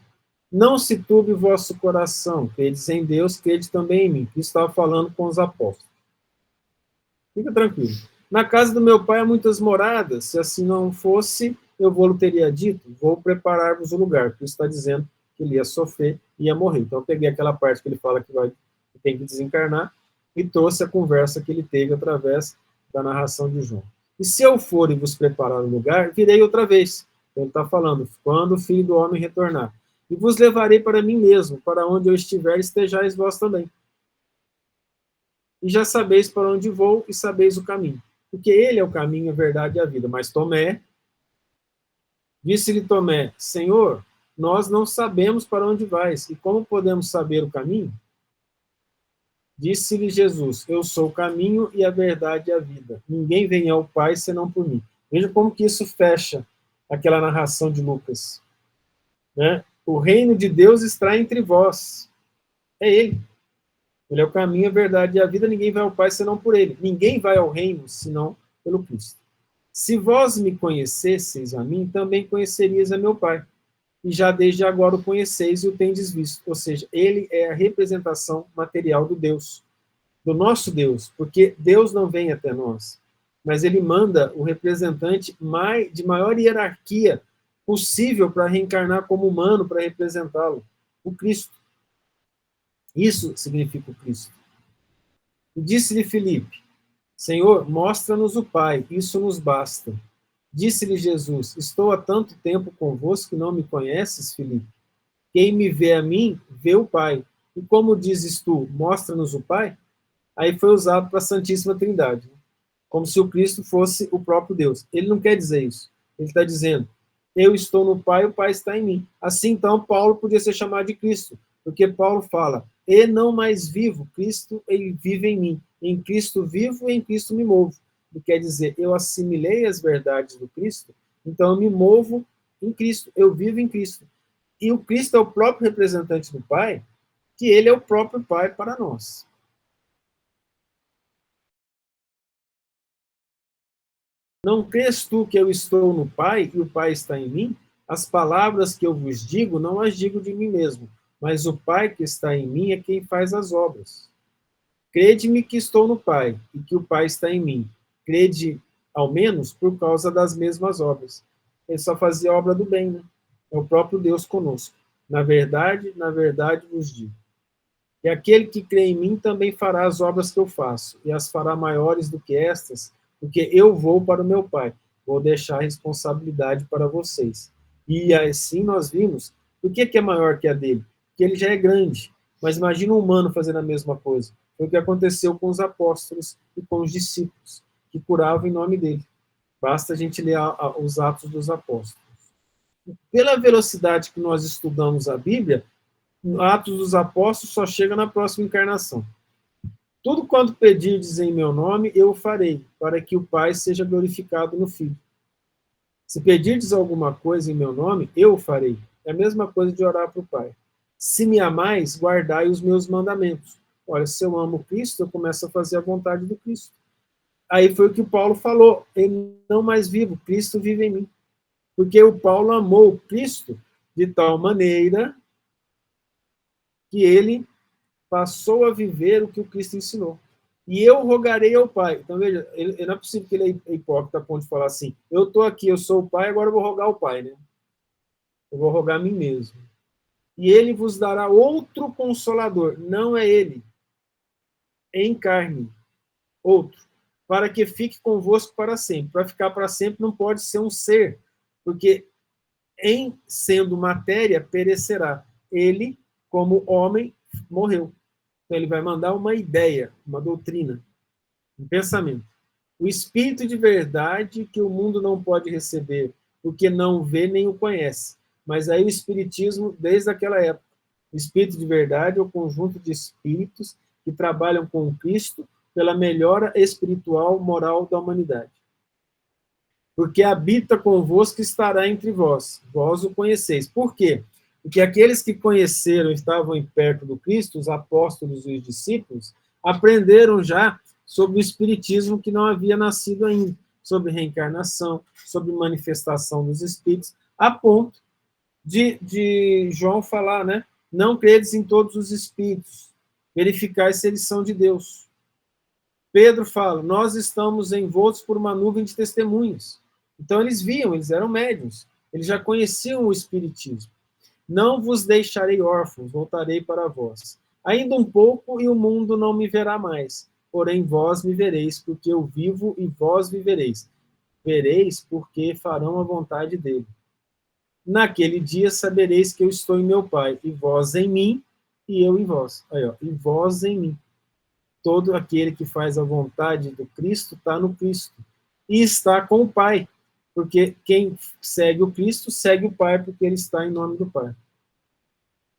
Speaker 1: Não se turbe o vosso coração, credes em Deus, crede também em mim. Que estava falando com os apóstolos. Fica tranquilo. Na casa do meu pai há muitas moradas, se assim não fosse, eu vou-lhe teria dito, vou preparar-vos o lugar. Cristo está dizendo que ele ia sofrer e ia morrer. Então eu peguei aquela parte que ele fala que tem que desencarnar e trouxe a conversa que ele teve através da narração de João. E se eu for e vos preparar o lugar, virei outra vez. Então ele está falando, quando o Filho do Homem retornar. E vos levarei para mim mesmo, para onde eu estiver, estejais vós também. E já sabeis para onde vou e sabeis o caminho. Porque ele é o caminho, a verdade e a vida. Mas Tomé, disse-lhe Tomé, Senhor, nós não sabemos para onde vais, e como podemos saber o caminho? Disse-lhe Jesus, eu sou o caminho e a verdade e a vida. Ninguém vem ao Pai senão por mim. Veja como que isso fecha aquela narração de Lucas. Né? O reino de Deus está entre vós. É ele. Ele é o caminho, a verdade e a vida. Ninguém vai ao Pai senão por ele. Ninguém vai ao reino senão pelo Cristo. Se vós me conhecesseis a mim, também conhecerias a meu Pai. E já desde agora o conheceis e o tendes visto. Ou seja, ele é a representação material do Deus, do nosso Deus, porque Deus não vem até nós, mas ele manda o representante de maior hierarquia possível para reencarnar como humano, para representá-lo, o Cristo. Isso significa o Cristo. E disse-lhe Filipe, Senhor, mostra-nos o Pai, isso nos basta. Disse-lhe Jesus, estou há tanto tempo convosco que não me conheces, Filipe? Quem me vê a mim, vê o Pai. E como dizes tu, mostra-nos o Pai? Aí foi usado para a Santíssima Trindade, como se o Cristo fosse o próprio Deus. Ele não quer dizer isso. Ele está dizendo, eu estou no Pai, o Pai está em mim. Assim, então, Paulo podia ser chamado de Cristo, porque Paulo fala, e não mais vivo, Cristo, ele vive em mim. Em Cristo vivo e em Cristo me movo. Que quer dizer, eu assimilei as verdades do Cristo, então eu me movo em Cristo, eu vivo em Cristo. E o Cristo é o próprio representante do Pai, que ele é o próprio Pai para nós. Não crês tu que eu estou no Pai e o Pai está em mim? As palavras que eu vos digo, não as digo de mim mesmo, mas o Pai que está em mim é quem faz as obras. Crede-me que estou no Pai e que o Pai está em mim. Crede, ao menos, por causa das mesmas obras. Ele só fazia obra do bem, né? É o próprio Deus conosco. Na verdade vos digo. E aquele que crê em mim também fará as obras que eu faço, e as fará maiores do que estas, porque eu vou para o meu Pai. Vou deixar a responsabilidade para vocês. E assim nós vimos, por que é maior que a dele? Porque ele já é grande. Mas imagina um humano fazendo a mesma coisa. Foi o que aconteceu com os apóstolos e com os discípulos, que curavam em nome dele. Basta a gente ler os Atos dos Apóstolos. Pela velocidade que nós estudamos a Bíblia, Atos dos Apóstolos só chega na próxima encarnação. Tudo quanto pedirdes em meu nome, eu o farei, para que o Pai seja glorificado no Filho. Se pedirdes alguma coisa em meu nome, eu o farei. É a mesma coisa de orar para o Pai. Se me amais, guardai os meus mandamentos. Olha, se eu amo Cristo, eu começo a fazer a vontade do Cristo. Aí foi o que o Paulo falou, eu não mais vivo, Cristo vive em mim. Porque o Paulo amou Cristo de tal maneira que ele passou a viver o que o Cristo ensinou. E eu rogarei ao Pai. Então, veja, não é possível que ele é hipócrita a ponto de falar assim, eu estou aqui, eu sou o Pai, agora eu vou rogar ao Pai, né? Eu vou rogar a mim mesmo. E ele vos dará outro consolador, não é ele, em carne, outro, para que fique convosco para sempre. Para ficar para sempre não pode ser um ser, porque em sendo matéria perecerá. Ele, como homem, morreu. Então ele vai mandar uma ideia, uma doutrina, um pensamento. O Espírito de verdade que o mundo não pode receber, porque não vê nem o conhece. Mas aí o Espiritismo, desde aquela época, o Espírito de verdade é o conjunto de espíritos que trabalham com Cristo pela melhora espiritual, moral da humanidade. Porque habita convosco e estará entre vós. Vós o conheceis. Por quê? Porque aqueles que conheceram, estavam perto do Cristo, os apóstolos e os discípulos, aprenderam já sobre o Espiritismo que não havia nascido ainda, sobre reencarnação, sobre manifestação dos Espíritos, a ponto de João falar, né? Não credes em todos os Espíritos, verificai se eles são de Deus. Pedro fala, nós estamos envoltos por uma nuvem de testemunhas. Então eles viam, eles eram médiuns, eles já conheciam o Espiritismo. Não vos deixarei órfãos, voltarei para vós. Ainda um pouco e o mundo não me verá mais. Porém vós me vereis, porque eu vivo e vós vivereis. Vereis porque farão a vontade dele. Naquele dia sabereis que eu estou em meu Pai, e vós em mim, e eu em vós. Aí, ó, e vós em mim. Todo aquele que faz a vontade do Cristo está no Cristo. E está com o Pai. Porque quem segue o Cristo, segue o Pai, porque ele está em nome do Pai.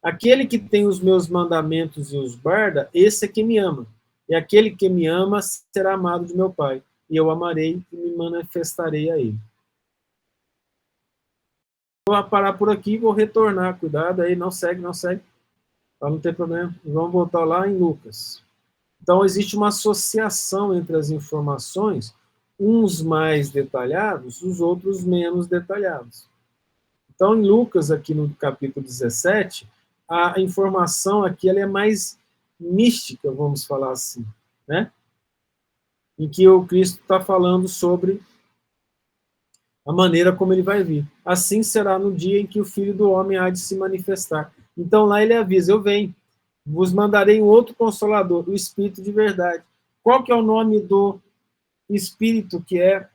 Speaker 1: Aquele que tem os meus mandamentos e os guarda, esse é que me ama. E aquele que me ama será amado de meu Pai. E eu amarei e me manifestarei a ele. Vou parar por aqui e vou retornar. Cuidado aí, não segue, para não ter problema. Vamos voltar lá em Lucas. Então, existe uma associação entre as informações, uns mais detalhados, os outros menos detalhados. Então, em Lucas, aqui no capítulo 17, a informação aqui ela é mais mística, vamos falar assim, né? Em que o Cristo está falando sobre a maneira como ele vai vir. Assim será no dia em que o Filho do Homem há de se manifestar. Então, lá ele avisa, eu venho, vos mandarei um outro Consolador, o Espírito de verdade. Qual que é o nome do Espírito que é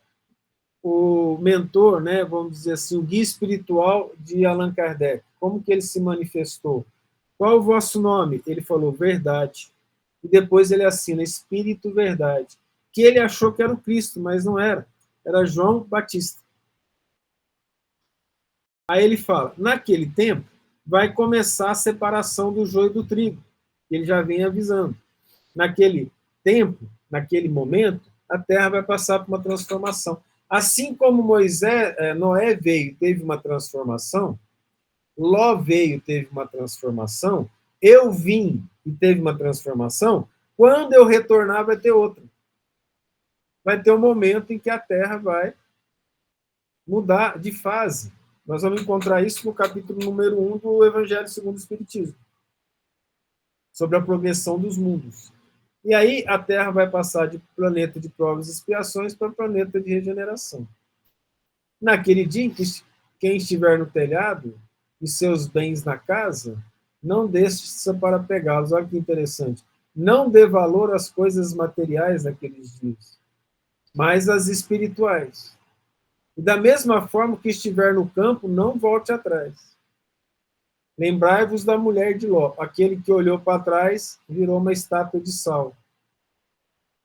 Speaker 1: o mentor, né, vamos dizer assim, o guia espiritual de Allan Kardec? Como que ele se manifestou? Qual é o vosso nome? Ele falou, verdade. E depois ele assina, Espírito Verdade. Que ele achou que era o Cristo, mas não era. Era João Batista. Aí ele fala, naquele tempo, vai começar a separação do joio do trigo. Ele já vem avisando. Naquele tempo, naquele momento, a terra vai passar por uma transformação. Assim como Noé veio, teve uma transformação, Ló veio, teve uma transformação, eu vim e teve uma transformação, quando eu retornar vai ter outra. Vai ter um momento em que a terra vai mudar de fase. Nós vamos encontrar isso no capítulo número 1 do Evangelho segundo o Espiritismo, sobre a progressão dos mundos. E aí a Terra vai passar de planeta de provas e expiações para planeta de regeneração. Naquele dia, quem estiver no telhado e seus bens na casa, não deixe para pegá-los. Olha que interessante. Não dê valor às coisas materiais naqueles dias, mas às espirituais. E da mesma forma que estiver no campo, não volte atrás. Lembrai-vos da mulher de Ló. Aquele que olhou para trás virou uma estátua de sal.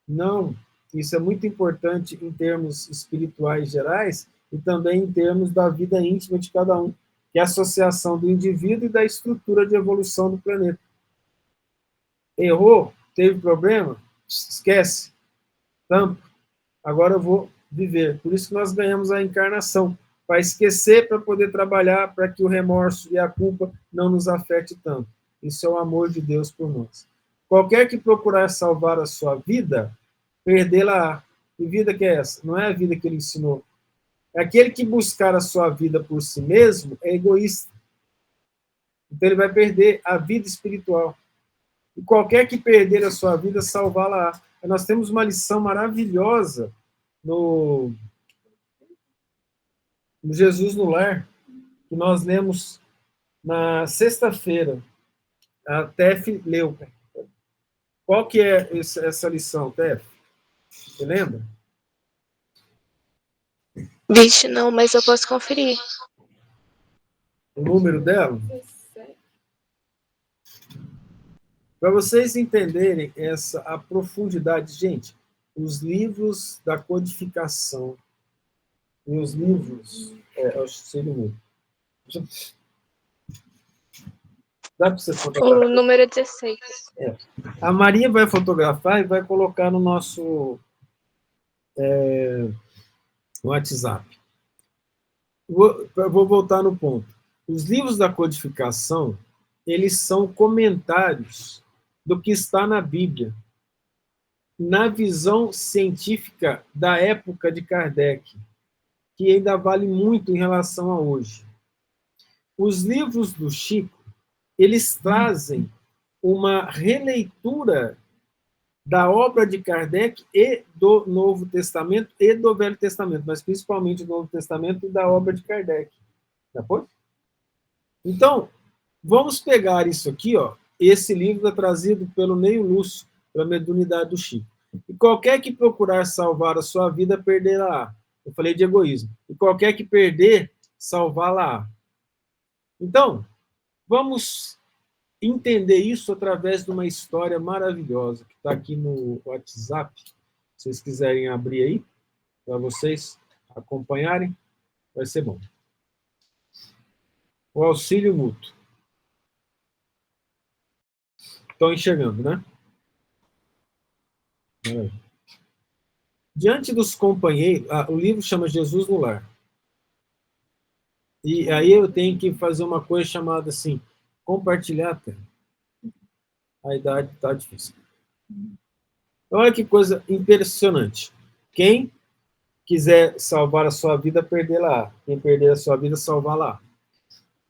Speaker 1: Não, isso é muito importante em termos espirituais gerais e também em termos da vida íntima de cada um, que é a associação do indivíduo e da estrutura de evolução do planeta. Errou? Teve problema? Esquece. Tampa. Agora eu vou viver. Por isso que nós ganhamos a encarnação, para esquecer, para poder trabalhar, para que o remorso e a culpa não nos afete tanto. Isso é o amor de Deus por nós. Qualquer que procurar salvar a sua vida, perdê-la. Que vida que é essa? Não é a vida que ele ensinou. É aquele que buscar a sua vida por si mesmo é egoísta. Então ele vai perder a vida espiritual. E qualquer que perder a sua vida, salvá-la. Nós temos uma lição maravilhosa no Jesus no Lar, que nós lemos na sexta-feira. A Tef leu. Qual que é essa lição, Tef? Você lembra?
Speaker 3: Vixe, não, mas eu posso conferir.
Speaker 1: O número dela? Para vocês entenderem a profundidade, gente, os livros da codificação e os livros... acho que seria muito. Dá para você fotografar?
Speaker 3: O número é 16.
Speaker 1: A Maria vai fotografar e vai colocar no nosso WhatsApp. Vou voltar no ponto. Os livros da codificação, eles são comentários do que está na Bíblia, na visão científica da época de Kardec, que ainda vale muito em relação a hoje. Os livros do Chico, eles trazem uma releitura da obra de Kardec e do Novo Testamento e do Velho Testamento, mas principalmente do Novo Testamento e da obra de Kardec. Tá bom? Então, vamos pegar isso aqui, ó. Esse livro é trazido pelo Neio Lúcio, pela mediunidade do Chico. E qualquer que procurar salvar a sua vida, perderá. Eu falei de egoísmo. E qualquer que perder, salvá-la. Então, vamos entender isso através de uma história maravilhosa que está aqui no WhatsApp. Se vocês quiserem abrir aí, para vocês acompanharem, vai ser bom. O auxílio mútuo. Estão enxergando, né? Diante dos companheiros... o livro chama Jesus no Lar. E aí eu tenho que fazer uma coisa chamada assim, compartilhar. A idade está difícil. Olha que coisa impressionante. Quem quiser salvar a sua vida, perdê-la. Quem perder a sua vida, salvá-la.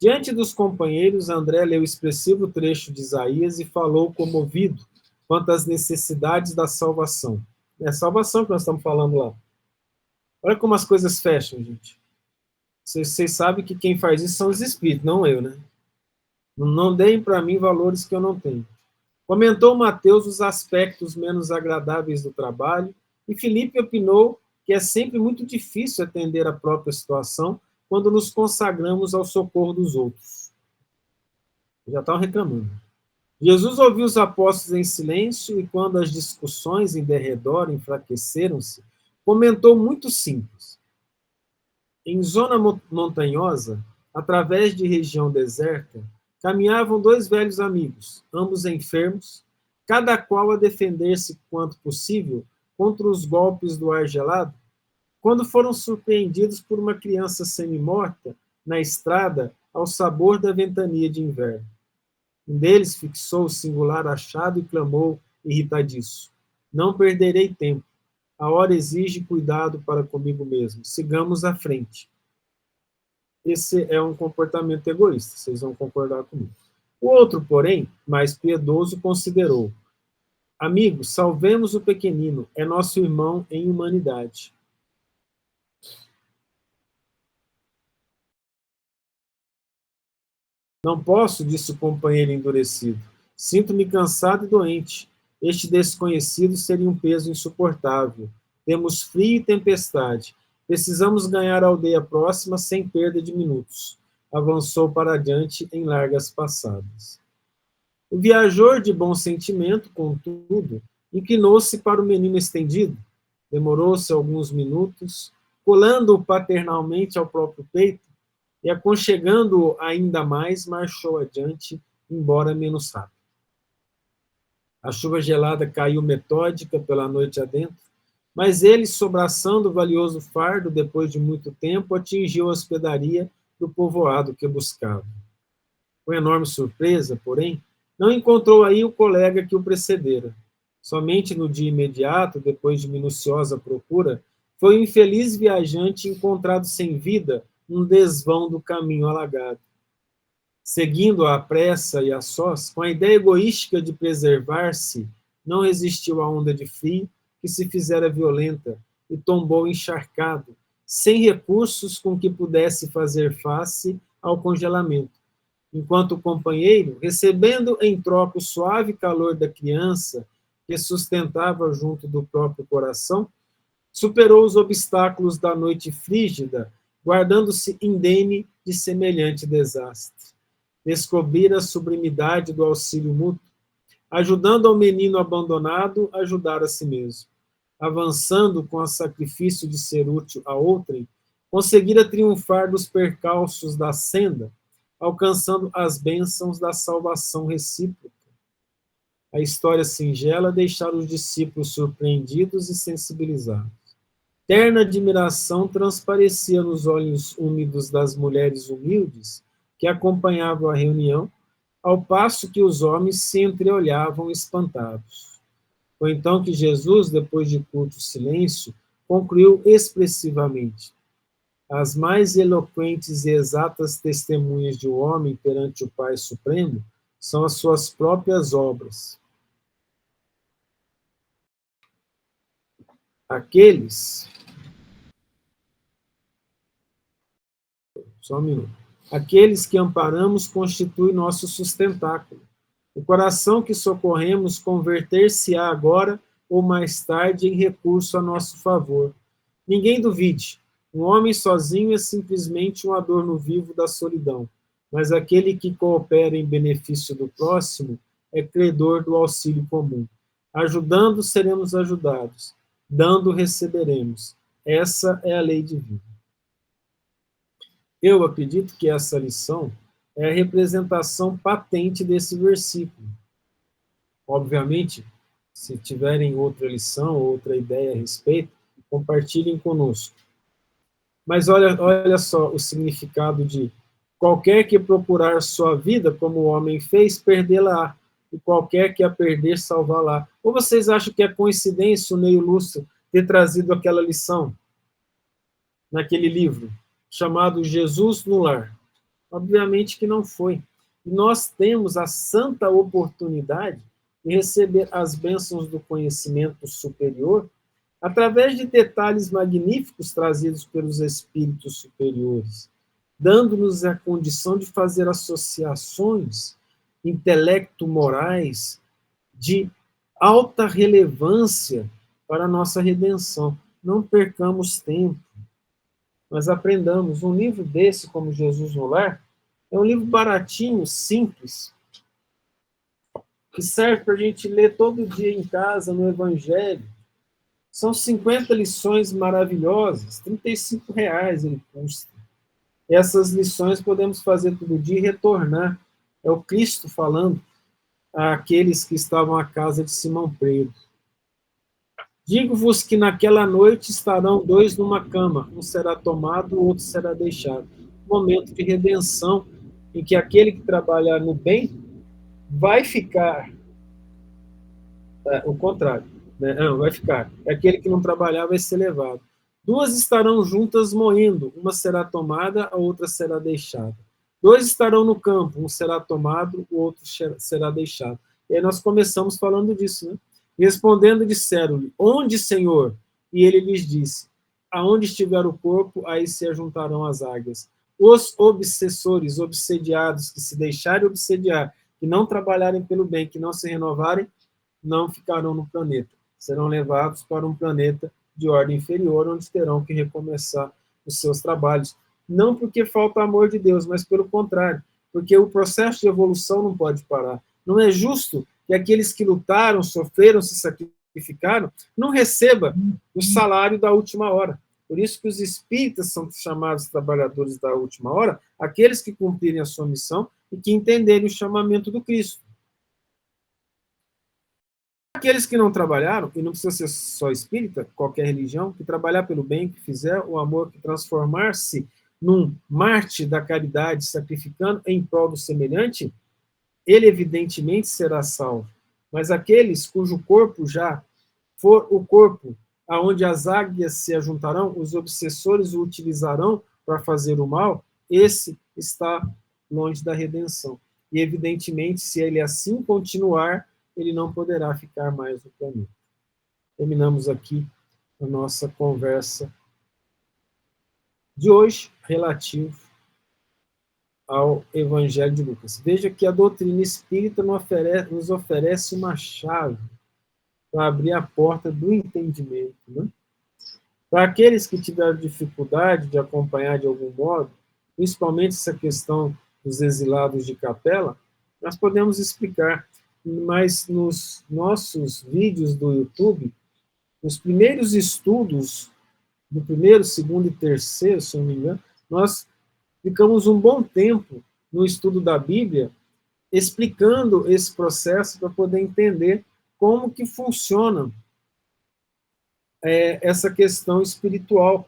Speaker 1: Diante dos companheiros, André leu o expressivo trecho de Isaías e falou comovido quanto às necessidades da salvação. É a salvação que nós estamos falando lá. Olha como as coisas fecham, gente. Vocês sabem que quem faz isso são os espíritos, não eu, né? Não deem para mim valores que eu não tenho. Comentou Mateus os aspectos menos agradáveis do trabalho e Felipe opinou que é sempre muito difícil atender a própria situação quando nos consagramos ao socorro dos outros. Já estavam reclamando. Jesus ouviu os apóstolos em silêncio e, quando as discussões em derredor enfraqueceram-se, comentou muito simples. Em zona montanhosa, através de região deserta, caminhavam dois velhos amigos, ambos enfermos, cada qual a defender-se quanto possível contra os golpes do ar gelado, quando foram surpreendidos por uma criança semi-morta na estrada ao sabor da ventania de inverno. Um deles fixou o singular achado e clamou, irritadiço: não perderei tempo. A hora exige cuidado para comigo mesmo. Sigamos à frente. Esse é um comportamento egoísta, vocês vão concordar comigo. O outro, porém, mais piedoso, considerou: amigo, salvemos o pequenino, é nosso irmão em humanidade. Não posso, disse o companheiro endurecido. Sinto-me cansado e doente. Este desconhecido seria um peso insuportável. Temos frio e tempestade. Precisamos ganhar a aldeia próxima sem perda de minutos. Avançou para adiante em largas passadas. O viajor de bom sentimento, contudo, inclinou-se para o menino estendido. Demorou-se alguns minutos, colando-o paternalmente ao próprio peito, e, aconchegando-o ainda mais, marchou adiante, embora menos rápido. A chuva gelada caiu metódica pela noite adentro, mas ele, sobraçando o valioso fardo, depois de muito tempo, atingiu a hospedaria do povoado que buscava. Com enorme surpresa, porém, não encontrou aí o colega que o precedera. Somente no dia imediato, depois de minuciosa procura, foi o infeliz viajante encontrado sem vida num desvão do caminho alagado. Seguindo à pressa e a sós, com a ideia egoística de preservar-se, não resistiu à onda de frio que se fizera violenta e tombou encharcado, sem recursos com que pudesse fazer face ao congelamento, enquanto o companheiro, recebendo em troca o suave calor da criança que sustentava junto do próprio coração, superou os obstáculos da noite frígida, guardando-se indene de semelhante desastre. Descobrira a sublimidade do auxílio mútuo, ajudando ao menino abandonado a ajudar a si mesmo. Avançando com o sacrifício de ser útil a outrem, conseguira triunfar dos percalços da senda, alcançando as bênçãos da salvação recíproca. A história singela deixara os discípulos surpreendidos e sensibilizados. Terna admiração transparecia nos olhos úmidos das mulheres humildes que acompanhavam a reunião, ao passo que os homens se entreolhavam espantados. Foi então que Jesus, depois de curto silêncio, concluiu expressivamente: as mais eloquentes e exatas testemunhas de um homem perante o Pai Supremo são as suas próprias obras. Aqueles que amparamos constituem nosso sustentáculo. O coração que socorremos converter-se-á agora ou mais tarde em recurso a nosso favor. Ninguém duvide, um homem sozinho é simplesmente um adorno vivo da solidão, mas aquele que coopera em benefício do próximo é credor do auxílio comum. Ajudando, seremos ajudados. Dando, receberemos. Essa é a lei divina. Eu acredito que essa lição é a representação patente desse versículo. Obviamente, se tiverem outra lição, outra ideia a respeito, compartilhem conosco. Mas olha só o significado de qualquer que procurar sua vida, como o homem fez, perdê-la-á, e qualquer que a perder, salvá-la. Ou vocês acham que é coincidência o Neio Lúcio ter trazido aquela lição naquele livro, chamado Jesus no Lar? Obviamente que não foi. E nós temos a santa oportunidade de receber as bênçãos do conhecimento superior através de detalhes magníficos trazidos pelos espíritos superiores, dando-nos a condição de fazer associações intelecto-morais de alta relevância para a nossa redenção. Não percamos tempo, mas aprendamos. Um livro desse, como Jesus no Lar, é um livro baratinho, simples, que serve para a gente ler todo dia em casa, no Evangelho. São 50 lições maravilhosas, R$35 ele custa. Essas lições podemos fazer todo dia e retornar. É o Cristo falando àqueles que estavam à casa de Simão Pedro. Digo-vos que naquela noite estarão dois numa cama, um será tomado, o outro será deixado. Momento de redenção, em que aquele que trabalhar no bem vai ficar, o contrário, né? Não, vai ficar. Aquele que não trabalhar vai ser levado. Duas estarão juntas moendo, uma será tomada, a outra será deixada. Dois estarão no campo, um será tomado, o outro será deixado. E aí nós começamos falando disso, né? Respondendo, disseram-lhe: onde, Senhor? E ele lhes disse: aonde estiver o corpo, aí se ajuntarão as águias. Os obsessores, obsediados, que se deixarem obsediar, que não trabalharem pelo bem, que não se renovarem, não ficarão no planeta. Serão levados para um planeta de ordem inferior, onde terão que recomeçar os seus trabalhos. Não porque falta amor de Deus, mas pelo contrário, porque o processo de evolução não pode parar. Não é justo que aqueles que lutaram, sofreram, se sacrificaram, não recebam o salário da última hora. Por isso que os espíritas são chamados trabalhadores da última hora, aqueles que cumprirem a sua missão e que entenderem o chamamento do Cristo. Aqueles que não trabalharam, e não precisa ser só espírita, qualquer religião, que trabalhar pelo bem, que fizer o amor, que transformar-se num mártir da caridade, sacrificando em prol do semelhante, ele evidentemente será salvo. Mas aqueles cujo corpo já for o corpo aonde as águias se ajuntarão, os obsessores o utilizarão para fazer o mal, esse está longe da redenção. E evidentemente, se ele assim continuar, ele não poderá ficar mais no planeta. Terminamos aqui a nossa conversa de hoje, relativo ao Evangelho de Lucas. Veja que a doutrina espírita nos oferece uma chave para abrir a porta do entendimento. Né? Para aqueles que tiveram dificuldade de acompanhar de algum modo, principalmente essa questão dos exilados de capela, nós podemos explicar, mas nos nossos vídeos do YouTube, nos primeiros estudos, do primeiro, segundo e terceiro, se não me engano, nós ficamos um bom tempo no estudo da Bíblia, explicando esse processo para poder entender como que funciona essa questão espiritual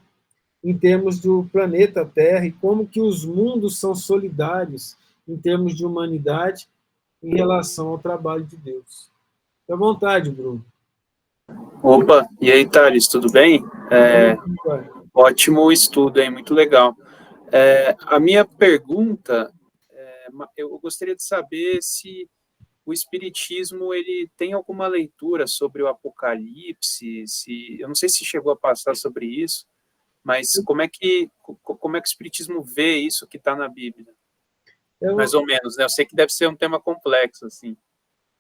Speaker 1: em termos do planeta Terra e como que os mundos são solidários em termos de humanidade em relação ao trabalho de Deus. Fique à vontade, Bruno.
Speaker 8: Opa, e aí, Thales, tudo bem? Ótimo estudo, hein? Muito legal. A minha pergunta, eu gostaria de saber se o Espiritismo ele tem alguma leitura sobre o Apocalipse, eu não sei se chegou a passar sobre isso, mas como é que o Espiritismo vê isso que está na Bíblia? Mais ou menos, né? Eu sei que deve ser um tema complexo, assim.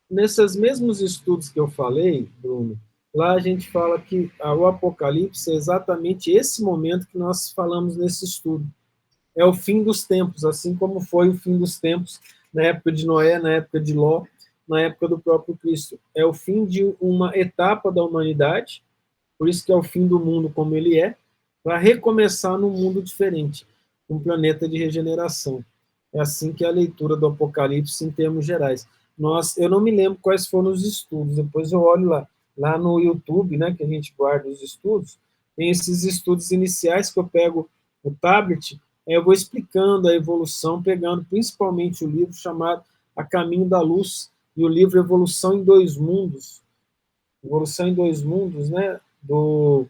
Speaker 1: Nesses mesmos estudos que eu falei, Bruno, lá a gente fala que o Apocalipse é exatamente esse momento que nós falamos nesse estudo. É o fim dos tempos, assim como foi o fim dos tempos na época de Noé, na época de Ló, na época do próprio Cristo. É o fim de uma etapa da humanidade, por isso que é o fim do mundo como ele é, para recomeçar num mundo diferente, um planeta de regeneração. É assim que é a leitura do Apocalipse em termos gerais. Eu não me lembro quais foram os estudos, depois eu olho lá no YouTube, né, que a gente guarda os estudos, tem esses estudos iniciais que eu pego o tablet, eu vou explicando a evolução, pegando principalmente o livro chamado A Caminho da Luz e o livro Evolução em Dois Mundos, né, do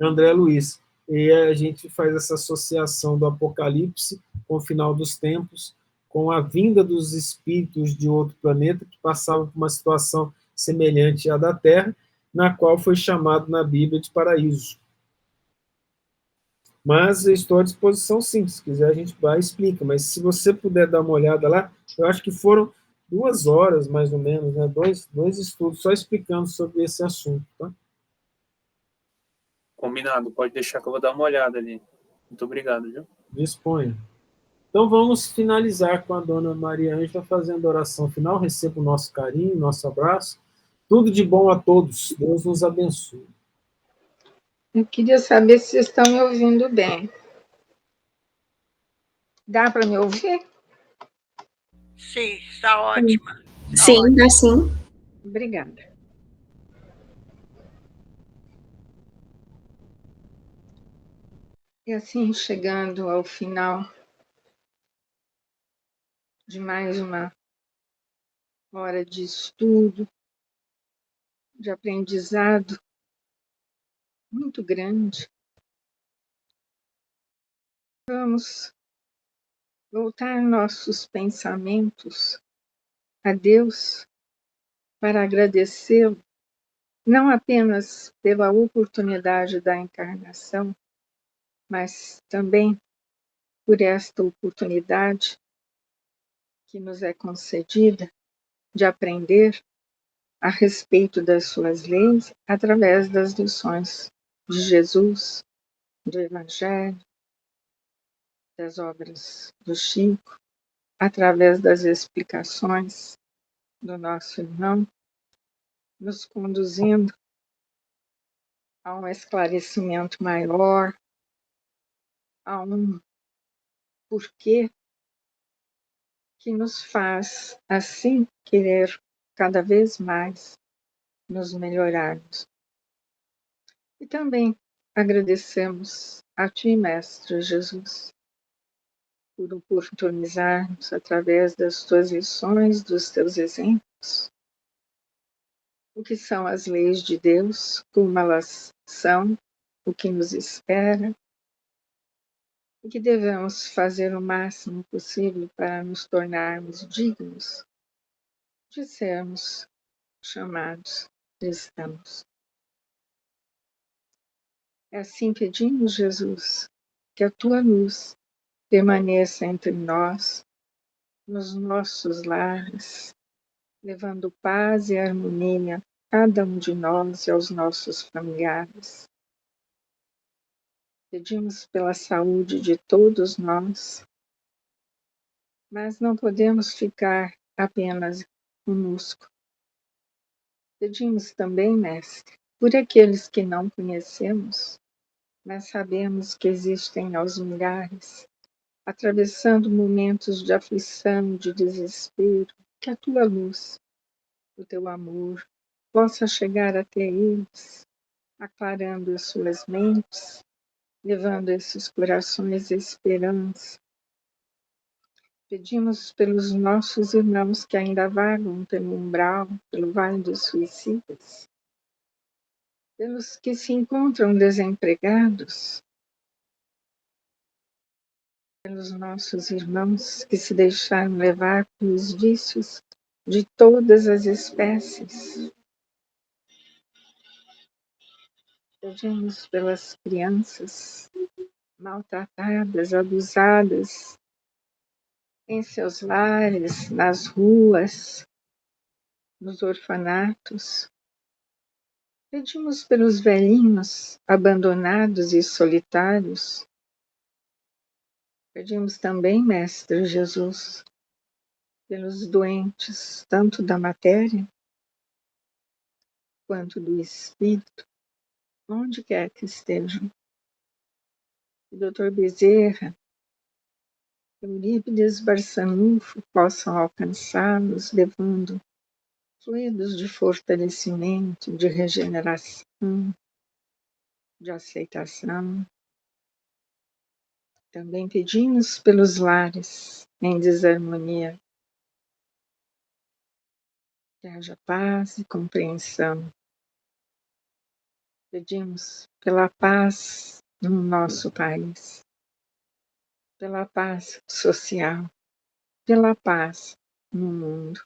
Speaker 1: André Luiz. E a gente faz essa associação do Apocalipse com o final dos tempos, com a vinda dos espíritos de outro planeta que passavam por uma situação semelhante à da Terra, na qual foi chamado na Bíblia de paraíso. Mas eu estou à disposição, sim. Se quiser, a gente vai e explica. Mas se você puder dar uma olhada lá, eu acho que foram 2 horas, mais ou menos, né? Dois estudos só explicando sobre esse assunto. Tá?
Speaker 8: Combinado, pode deixar que eu vou dar uma olhada ali. Muito obrigado, viu?
Speaker 1: Disponha. Então vamos finalizar com a dona Maria Ângela fazendo a oração final. Receba o nosso carinho, nosso abraço. Tudo de bom a todos. Deus nos abençoe.
Speaker 7: Eu queria saber se vocês estão me ouvindo bem. Dá para me ouvir?
Speaker 9: Sim, está ótima.
Speaker 3: Sim, dá sim.
Speaker 7: Obrigada. E assim, chegando ao final de mais uma hora de estudo, de aprendizado muito grande, vamos voltar nossos pensamentos a Deus para agradecê-lo, não apenas pela oportunidade da encarnação, mas também por esta oportunidade que nos é concedida de aprender a respeito das suas leis através das lições de Jesus, do Evangelho, das obras do Chico, através das explicações do nosso irmão, nos conduzindo a um esclarecimento maior, a um porquê que nos faz, assim, querer cada vez mais nos melhorarmos. E também agradecemos a Ti, Mestre Jesus, por oportunizar-nos, através das Tuas lições, dos Teus exemplos, o que são as leis de Deus, como elas são, o que nos espera, e que devemos fazer o máximo possível para nos tornarmos dignos de sermos chamados cristãos. É assim pedimos, Jesus, que a Tua luz permaneça entre nós nos nossos lares, levando paz e harmonia a cada um de nós e aos nossos familiares. Pedimos pela saúde de todos nós, mas não podemos ficar apenas conosco. Pedimos também, Mestre, por aqueles que não conhecemos, mas sabemos que existem aos milhares, atravessando momentos de aflição, de desespero, que a tua luz, o teu amor, possa chegar até eles, aclarando as suas mentes, levando esses corações a esperança. Pedimos pelos nossos irmãos que ainda vagam pelo umbral, pelo vale dos suicidas, pelos que se encontram desempregados, pelos nossos irmãos que se deixaram levar pelos vícios de todas as espécies. Pedimos pelas crianças maltratadas, abusadas em seus lares, nas ruas, nos orfanatos. Pedimos pelos velhinhos abandonados e solitários. Pedimos também, Mestre Jesus, pelos doentes, tanto da matéria quanto do espírito, onde quer que estejam. O Dr. Bezerra, Eurípides Barçanufo possam alcançá-los, levando fluidos de fortalecimento, de regeneração, de aceitação. Também pedimos pelos lares em desarmonia, que haja paz e compreensão. Pedimos pela paz no nosso país, pela paz social, pela paz no mundo.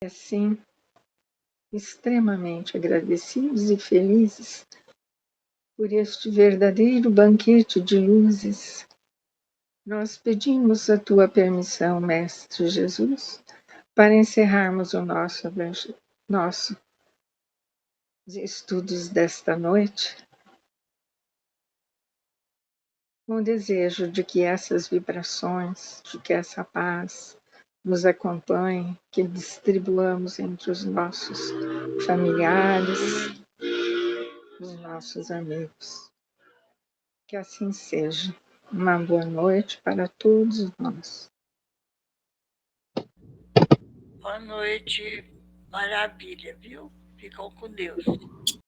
Speaker 7: E assim, extremamente agradecidos e felizes por este verdadeiro banquete de luzes, nós pedimos a tua permissão, Mestre Jesus, para encerrarmos o nossos estudos desta noite, com o desejo de que essas vibrações, de que essa paz nos acompanhe, que distribuamos entre os nossos familiares, os nossos amigos. Que assim seja. Uma boa noite para todos nós.
Speaker 9: Boa noite. Maravilha, viu? Ficam com Deus.